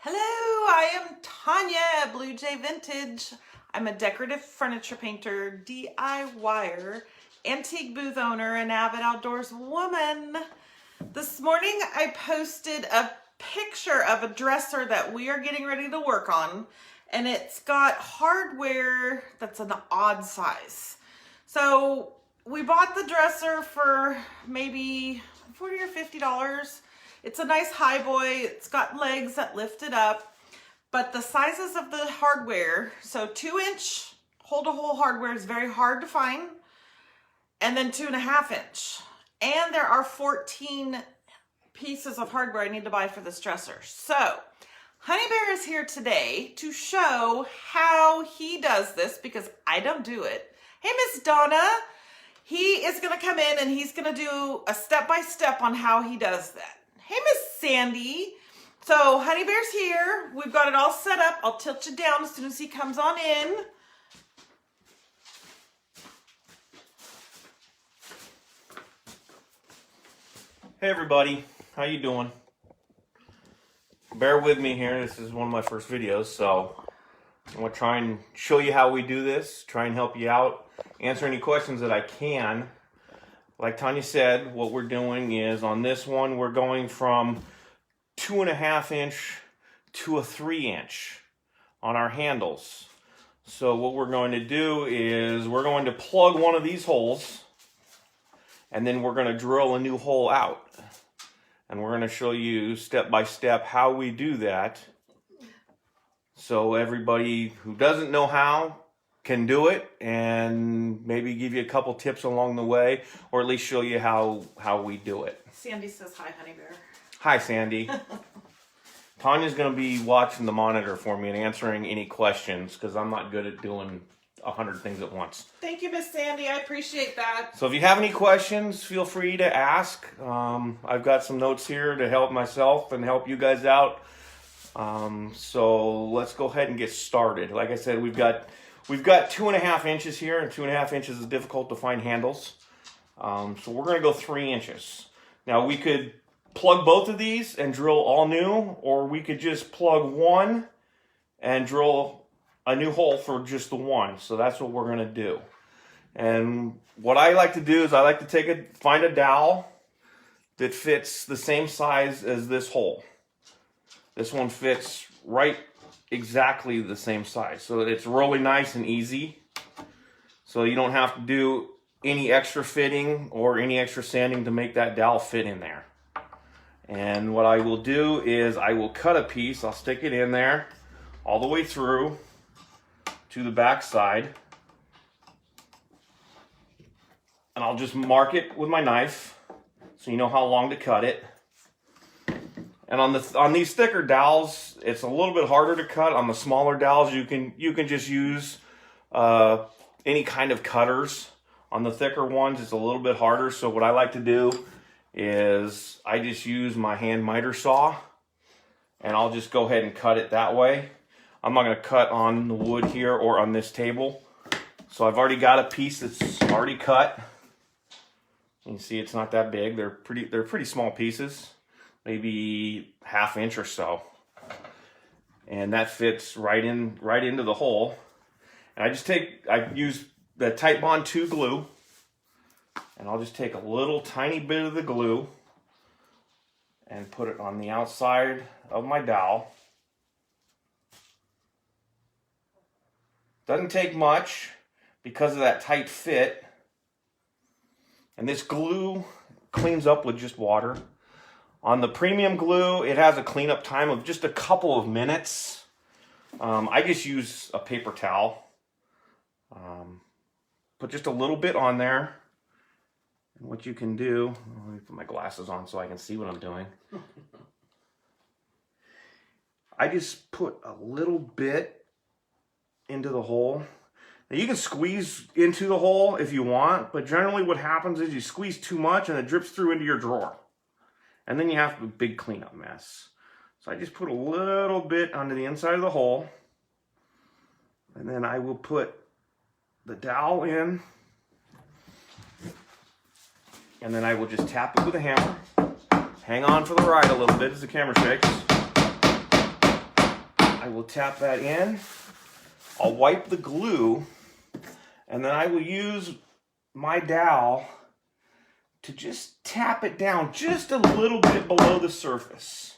Hello, I am Tanya, Blue Jay Vintage. I'm a decorative furniture painter, DIYer, antique booth owner, and avid outdoors woman. This morning I posted a picture of a dresser that we are getting ready to work on, and it's got hardware that's an odd size. So we bought the dresser for maybe $40 or $50. It's a nice high boy. It's got legs that lift it up, but the sizes of the hardware, so 2-inch hole-to-hole hardware is very hard to find, and then 2.5-inch. And there are 14 pieces of hardware I need to buy for this dresser. So Honey Bear is here today to show how he does this because I don't do it. Hey, Miss Donna. He is gonna come in and he's gonna do a step-by-step on how he does that. Hey, Miss Sandy. So Honey Bear's here. We've got it all set up. I'll tilt you down as soon as he comes on in. Hey everybody, how you doing? Bear with me here. This is one of my first videos, so I'm going to try and show you how we do this, try and help you out, answer any questions that I can. Like Tanya said, what we're doing is on this one, we're going from 2.5-inch to a 3-inch on our handles. So what we're going to do is we're going to plug one of these holes and then we're going to drill a new hole out. And we're going to show you step by step how we do that. So everybody who doesn't know how can do it and maybe give you a couple tips along the way, or at least show you how we do it. Sandy says hi, Honey Bear. Hi, Sandy. Tanya's going to be watching the monitor for me and answering any questions because I'm not good at doing 100 things at once. Thank you, Miss Sandy. I appreciate that. So if you have any questions, feel free to ask. I've got some notes here to help myself and help you guys out. So let's go ahead and get started. Like I said, we've got 2.5 inches here, and 2.5 inches is difficult to find handles. So we're going to go 3 inches. Now we could plug both of these and drill all new, or we could just plug one and drill a new hole for just the one. So that's what we're going to do. And what I like to do is I like to find a dowel that fits the same size as this hole. This one fits right exactly the same size. So it's really nice and easy. So you don't have to do any extra fitting or any extra sanding to make that dowel fit in there. And what I will do is I will cut a piece. I'll stick it in there all the way through to the back side. And I'll just mark it with my knife so you know how long to cut it. And on these thicker dowels, it's a little bit harder to cut. On the smaller dowels, you can just use any kind of cutters. On the thicker ones, it's a little bit harder. So what I like to do is I just use my hand miter saw, and I'll just go ahead and cut it that way. I'm not going to cut on the wood here or on this table. So I've already got a piece that's already cut. You can see it's not that big. They're pretty small pieces, maybe 1/2 inch or so. And that fits right into the hole. And I use the Titebond 2 glue, and I'll just take a little tiny bit of the glue and put it on the outside of my dowel. Doesn't take much because of that tight fit. And this glue cleans up with just water. On the premium glue, it has a cleanup time of just a couple of minutes. I just use a paper towel. Put just a little bit on there. And what you can do, let me put my glasses on so I can see what I'm doing. I just put a little bit into the hole. Now you can squeeze into the hole if you want, but generally what happens is you squeeze too much and it drips through into your drawer. And then you have a big cleanup mess. So I just put a little bit onto the inside of the hole. And then I will put the dowel in. And then I will just tap it with a hammer. Hang on for the ride a little bit as the camera shakes. tap that in. I'll wipe the glue, and then I will use my dowel to just tap it down just a little bit below the surface.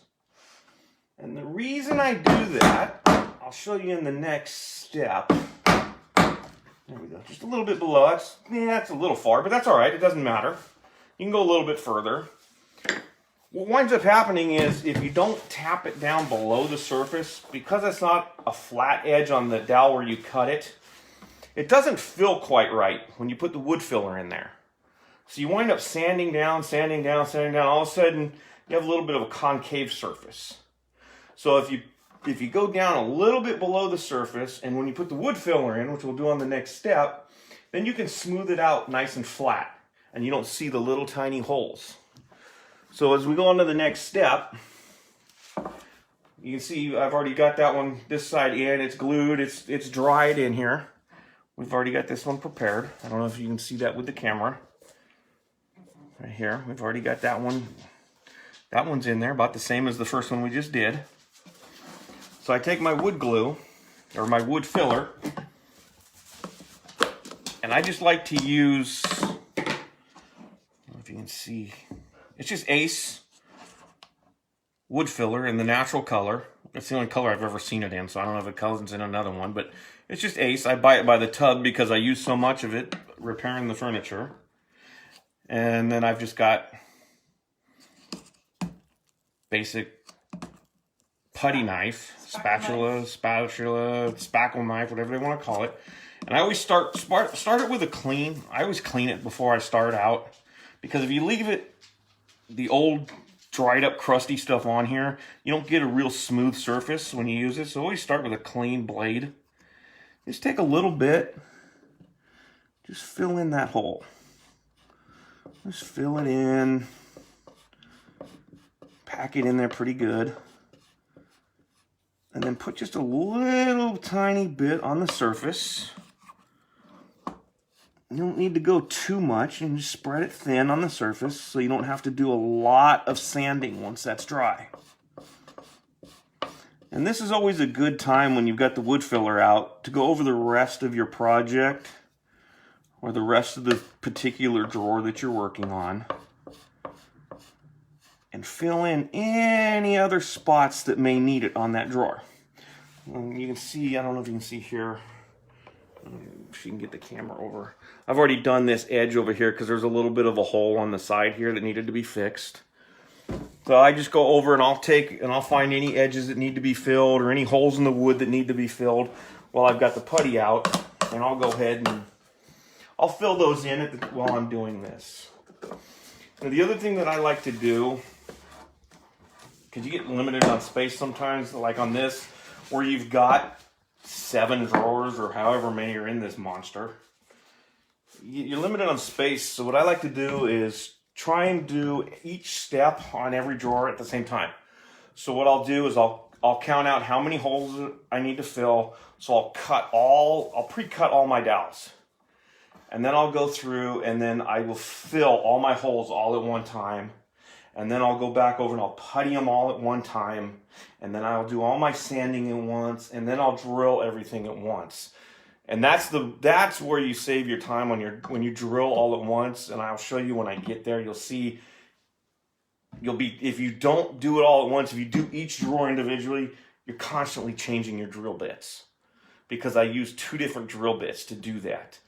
And the reason I do that, I'll show you in the next step. There we go, just a little bit below. That's a little far, but that's all right, it doesn't matter. You can go a little bit further. What winds up happening is if you don't tap it down below the surface, because it's not a flat edge on the dowel where you cut it, it doesn't fill quite right when you put the wood filler in there. So you wind up sanding down, sanding down, sanding down. All of a sudden, you have a little bit of a concave surface. So if you go down a little bit below the surface, and when you put the wood filler in, which we'll do on the next step, then you can smooth it out nice and flat, and you don't see the little tiny holes. So as we go on to the next step, you can see I've already got that one, this side in, it's glued, it's dried in here. We've already got this one prepared. I don't know if you can see that with the camera. Right here, we've already got that one. That one's in there, about the same as the first one we just did. So I take my wood glue, or my wood filler, and I just like to use, I don't know if you can see, it's just Ace wood filler in the natural color. It's the only color I've ever seen it in, so I don't know if it comes in another one, but it's just Ace. I buy it by the tub because I use so much of it repairing the furniture. And then I've just got basic putty knife, spatula, spackle knife, whatever they want to call it. And I always start it with a clean. I always clean it before I start out, because if you leave it, the old dried up crusty stuff on here, you don't get a real smooth surface when you use it. So always start with a clean blade. Just take a little bit, just fill in that hole. Just fill it in, pack it in there pretty good, and then put just a little tiny bit on the surface. You don't need to go too much, and just spread it thin on the surface so you don't have to do a lot of sanding once that's dry. And this is always a good time when you've got the wood filler out to go over the rest of your project or the rest of the particular drawer that you're working on, and fill in any other spots that may need it on that drawer. You can see, I don't know if you can see here, if you can get the camera over. I've already done this edge over here because there's a little bit of a hole on the side here that needed to be fixed. So I just go over and I'll find any edges that need to be filled or any holes in the wood that need to be filled while I've got the putty out, and I'll go ahead and I'll fill those in while I'm doing this. Now, the other thing that I like to do, because you get limited on space sometimes, like on this, where you've got 7 drawers or however many are in this monster, you're limited on space. So what I like to do is try and do each step on every drawer at the same time. So what I'll do is I'll count out how many holes I need to fill. So I'll pre-cut all my dowels. And then I'll go through and then I will fill all my holes all at one time. And then I'll go back over and I'll putty them all at one time. And then I'll do all my sanding at once. And then I'll drill everything at once. And that's where you save your time when you drill all at once. And I'll show you when I get there. You'll see, if you don't do it all at once, if you do each drawer individually, you're constantly changing your drill bits. Because I use 2 different drill bits to do that.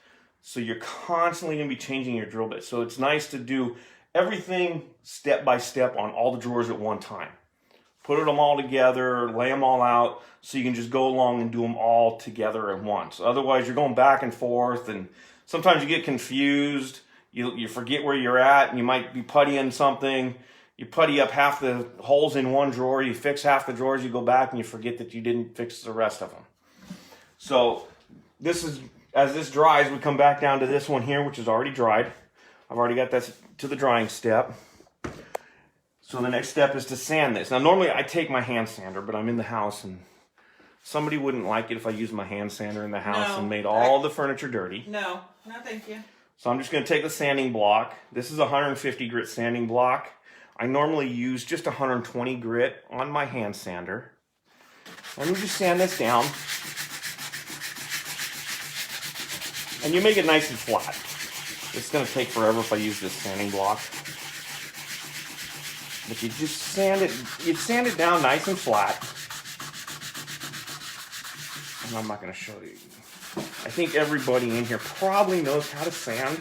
So you're constantly going to be changing your drill bits. So it's nice to do everything step by step on all the drawers at one time. Put them all together, lay them all out, so you can just go along and do them all together at once. Otherwise, you're going back and forth, and sometimes you get confused. You forget where you're at, and you might be puttying something. You putty up half the holes in one drawer, you fix half the drawers, you go back, and you forget that you didn't fix the rest of them. So as this dries, we come back down to this one here, which is already dried. I've already got that to the drying step. So the next step is to sand this. Now, normally I take my hand sander, but I'm in the house, and somebody wouldn't like it if I used my hand sander in the house and made all the furniture dirty. No, thank you. So I'm just going to take the sanding block. This is a 150 grit sanding block. I normally use just 120 grit on my hand sander. And you just sand this down. And you make it nice and flat. It's going to take forever if I use this sanding block. But you just sand it down nice and flat. And I'm not going to show you. I think everybody in here probably knows how to sand.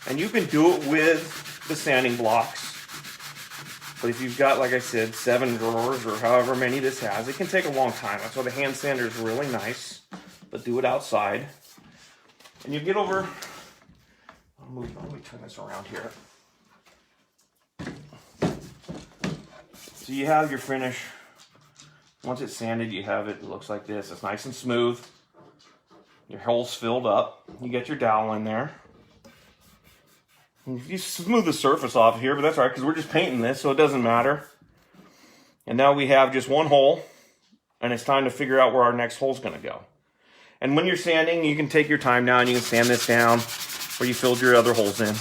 And you can do it with the sanding blocks. But if you've got, like I said, 7 drawers or however many this has, it can take a long time. That's why the hand sander is really nice. But do it outside. And you get over, let me turn this around here. So you have your finish. Once it's sanded, you have it looks like this. It's nice and smooth. Your hole's filled up. You get your dowel in there. And you smooth the surface off here, but that's all right because we're just painting this, so it doesn't matter. And now we have just one hole, and it's time to figure out where our next hole's going to go. And when you're sanding, you can take your time now and you can sand this down where you filled your other holes in.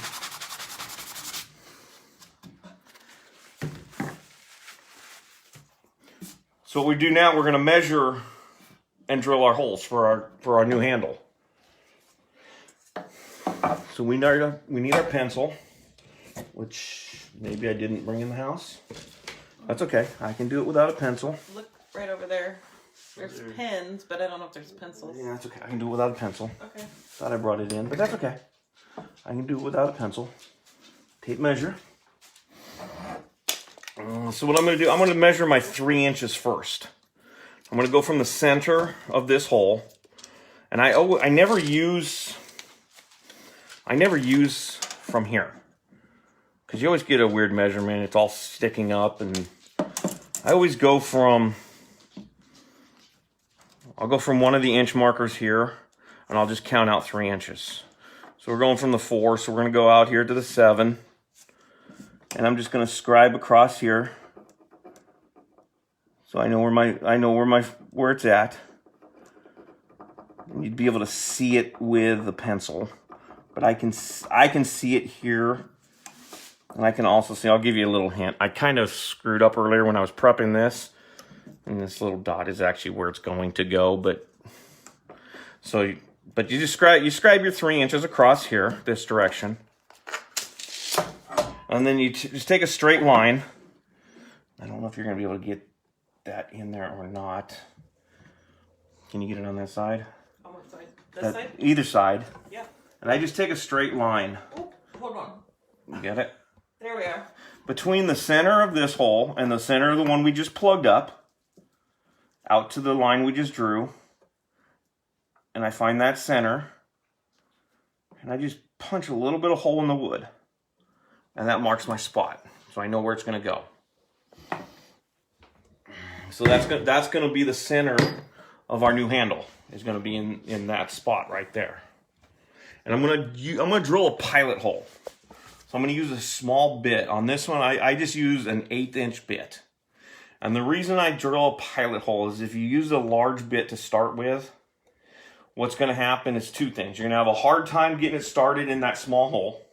So what we do now, we're going to measure and drill our holes for our new handle. So we need our pencil, which maybe I didn't bring in the house. That's okay. I can do it without a pencil. Look right over there. There's pens, but I don't know if there's pencils. Yeah, that's okay. I can do it without a pencil. Okay. Thought I brought it in, but that's okay. I can do it without a pencil. Tape measure. So what I'm going to do, I'm going to measure my 3 inches first. I'm going to go from the center of this hole, and I never use from here because you always get a weird measurement. It's all sticking up, and I always go from. I'll go from one of the inch markers here, and I'll just count out 3 inches. So we're going from the 4, so we're going to go out here to the 7. And I'm just going to scribe across here. So I know where it's at. And you'd be able to see it with a pencil. But I can see it here. And I can also see, I'll give you a little hint. I kind of screwed up earlier when I was prepping this. And this little dot is actually where it's going to go, but you just scribe your 3 inches across here, this direction. And then you just take a straight line. I don't know if you're going to be able to get that in there or not. Can you get it on that side? On what side? This side? Either side. Yeah. And I just take a straight line. Oh, hold on. You get it? There we are. Between the center of this hole and the center of the one we just plugged up, out to the line we just drew, and I find that center, and I just punch a little bit of hole in the wood, and that marks my spot, so I know where it's going to go. So that's going to be the center of our new handle. Is going to be in that spot right there, and I'm going to drill a pilot hole. So I'm going to use a small bit on this one. I just use an 1/8 inch bit. And the reason I drill a pilot hole is if you use a large bit to start with, what's going to happen is 2 things. You're going to have a hard time getting it started in that small hole,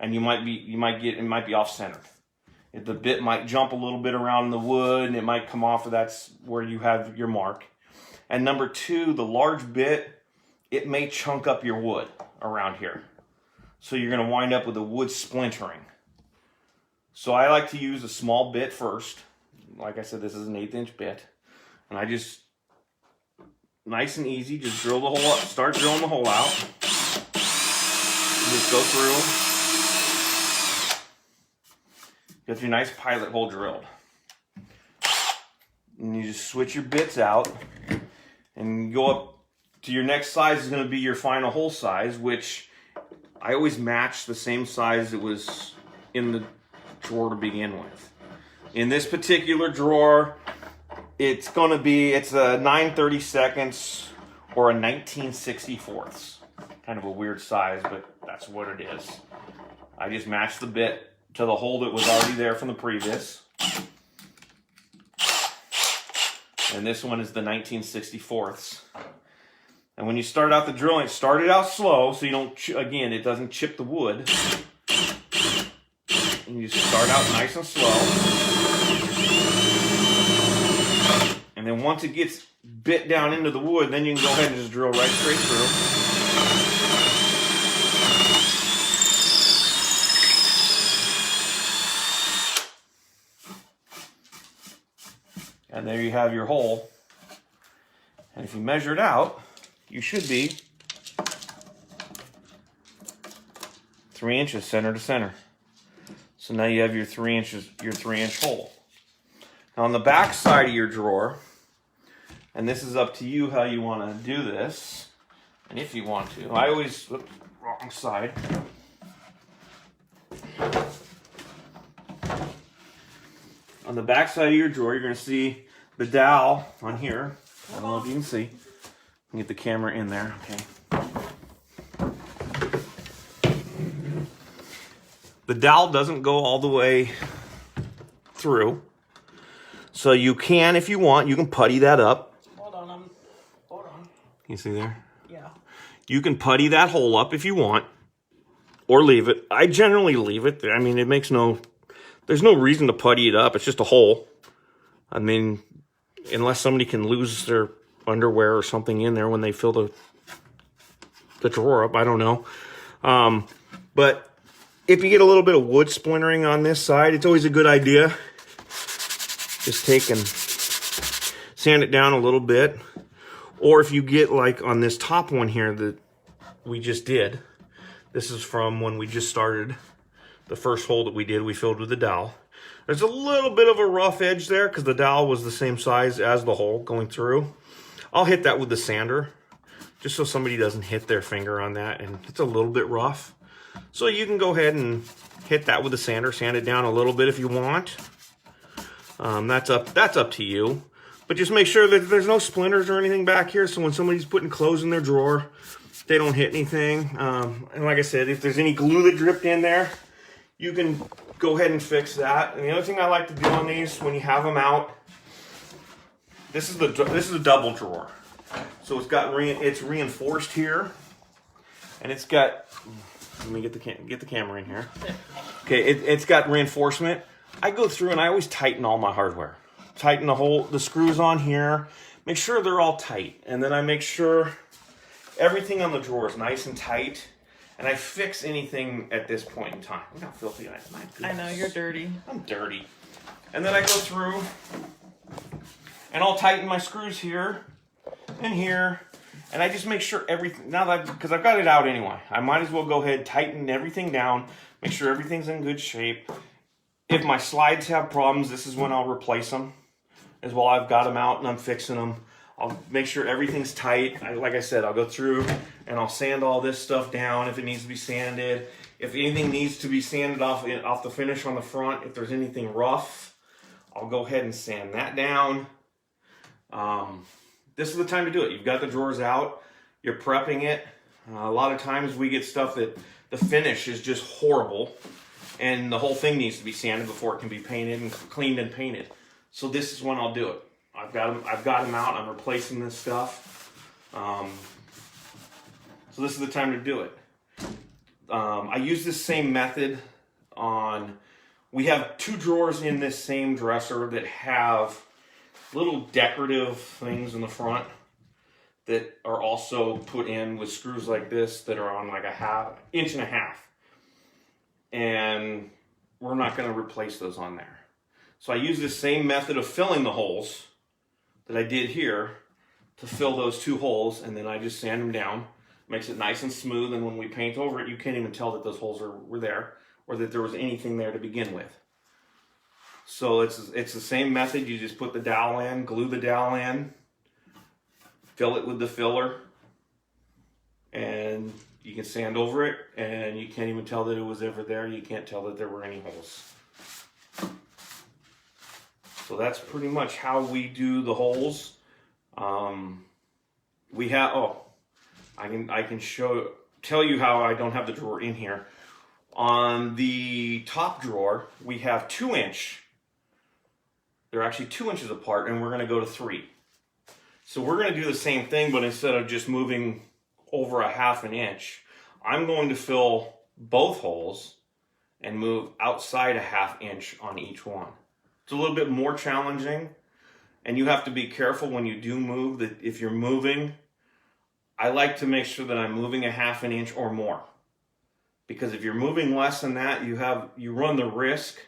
and it might be off centered. The bit might jump a little bit around the wood, and it might come off of that's where you have your mark. And number 2, the large bit, it may chunk up your wood around here. So you're going to wind up with the wood splintering. So I like to use a small bit first. Like I said, this is an 1/8 inch bit. And I just, nice and easy, just drill the hole up, start drilling the hole out. Just go through. Get your nice pilot hole drilled. And you just switch your bits out. And go up to your next size is going to be your final hole size, which I always match the same size it was in the drawer to begin with. In this particular drawer, it's a 9/32 or a 19/64. Kind of a weird size, but that's what it is. I just matched the bit to the hole that was already there from the previous. And this one is the 19/64. And when you start out the drilling, start it out slow so you don't, again, it doesn't chip the wood. And you start out nice and slow. And once it gets bit down into the wood, then you can go ahead and just drill right straight through. And there you have your hole. And if you measure it out, you should be 3 inches center to center. So now you have your 3 inches, your 3-inch hole. Now on the back side of your drawer, and this is up to you how you want to do this, and if you want to. I always, oops, wrong side. On the back side of your drawer, you're going to see the dowel on here. I don't know if you can see. Get the camera in there, okay. The dowel doesn't go all the way through. So you can, if you want, you can putty that up. Hold on. You see there? Yeah. You can putty that hole up if you want, or leave it. I generally leave it. I mean, there's no reason to putty it up. It's just a hole. I mean, unless somebody can lose their underwear or something in there when they fill the drawer up. I don't know. But if you get a little bit of wood splintering on this side, it's always a good idea. Just take and sand it down a little bit. Or if you get like on this top one here that we just did, this is from when we just started the first hole that we did, we filled with the dowel. There's a little bit of a rough edge there because the dowel was the same size as the hole going through. I'll hit that with the sander just so somebody doesn't hit their finger on that, and it's a little bit rough. So you can go ahead and hit that with the sander, sand it down a little bit if you want. That's up to you. But just make sure that there's no splinters or anything back here, so when somebody's putting clothes in their drawer, they don't hit anything. And like I said, if there's any glue that dripped in there, you can go ahead and fix that. And the other thing I like to do on these, when you have them out, this is a double drawer. So it's reinforced here, and it's got. Let me get the camera in here. Okay, it's got reinforcement. I go through and I always tighten all my hardware. Tighten the screws on here. Make sure they're all tight, and then I make sure everything on the drawer is nice and tight. And I fix anything at this point in time. Look how filthy I am. I know, you're dirty. I'm dirty. And then I go through and I'll tighten my screws here and here. And I just make sure everything, because I've got it out anyway, I might as well go ahead, tighten everything down, make sure everything's in good shape. If my slides have problems, this is when I'll replace them. As well, I've got them out and I'm fixing them. I'll make sure everything's tight. Like I said, I'll go through and I'll sand all this stuff down if it needs to be sanded. If anything needs to be sanded off the finish on the front, if there's anything rough, I'll go ahead and sand that down. This is the time to do it. You've got the drawers out. You're prepping it. A lot of times we get stuff that the finish is just horrible, and the whole thing needs to be sanded before it can be painted and cleaned and painted. So this is when I'll do it. I've got them out. I'm replacing this stuff. So this is the time to do it. I use this same method on. We have 2 drawers in this same dresser that have little decorative things in the front that are also put in with screws like this that are on like a inch and a half. And we're not going to replace those on there. So I use this same method of filling the holes that I did here to fill those 2 holes, and then I just sand them down. Makes it nice and smooth, and when we paint over it, you can't even tell that those holes were there or that there was anything there to begin with. So it's the same method. You just put the dowel in, glue the dowel in, fill it with the filler, and you can sand over it, and you can't even tell that it was ever there. You can't tell that there were any holes. So that's pretty much how we do the holes. We have, I can tell you how I don't have the drawer in here. On the top drawer, we have 2-inch. They're actually 2 inches apart, and we're going to go to 3. So we're going to do the same thing, but instead of just moving over a 1/2 inch, I'm going to fill both holes and move outside a 1/2 inch on each one. It's a little bit more challenging, And you have to be careful when you do move that if you're moving, I like to make sure that I'm moving a 1/2 inch or more. Because if you're moving less than that, you run the risk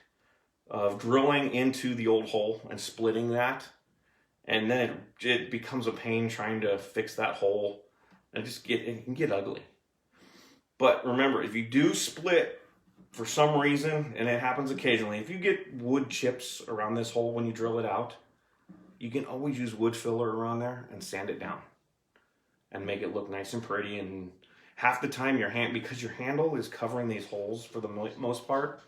of drilling into the old hole and splitting that. And then it becomes a pain trying to fix that hole. And it can get ugly. But remember, if you do split for some reason, and it happens occasionally, if you get wood chips around this hole when you drill it out, you can always use wood filler around there and sand it down and make it look nice and pretty. And half the time because your handle is covering these holes for the most part,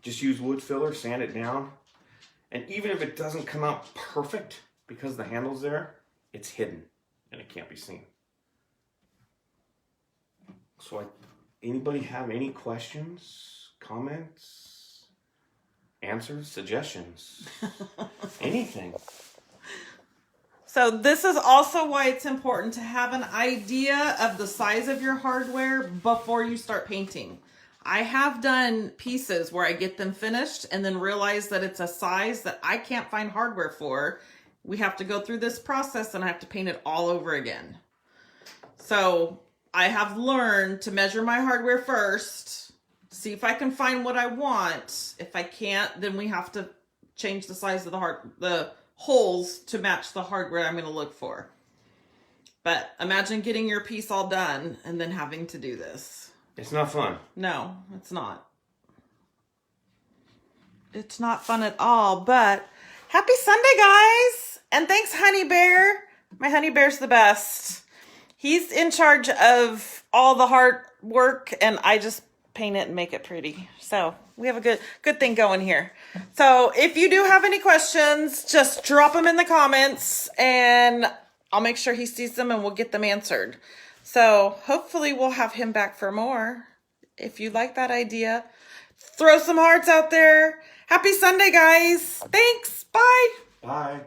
just use wood filler, sand it down. And even if it doesn't come out perfect because the handle's there, it's hidden and it can't be seen. So anybody have any questions, comments, answers, suggestions, anything? So this is also why it's important to have an idea of the size of your hardware before you start painting. I have done pieces where I get them finished and then realize that it's a size that I can't find hardware for. We have to go through this process and I have to paint it all over again. So I have learned to measure my hardware first, see if I can find what I want. If I can't, then we have to change the size of the holes to match the hardware I'm going to look for. But imagine getting your piece all done and then having to do this. It's not fun. No, it's not. It's not fun at all, but happy Sunday, guys. And thanks, Honey Bear. My Honey Bear's the best. He's in charge of all the hard work, and I just paint it and make it pretty. So we have a good thing going here. So if you do have any questions, just drop them in the comments, and I'll make sure he sees them, and we'll get them answered. So hopefully we'll have him back for more. If you like that idea, throw some hearts out there. Happy Sunday, guys. Thanks. Bye. Bye.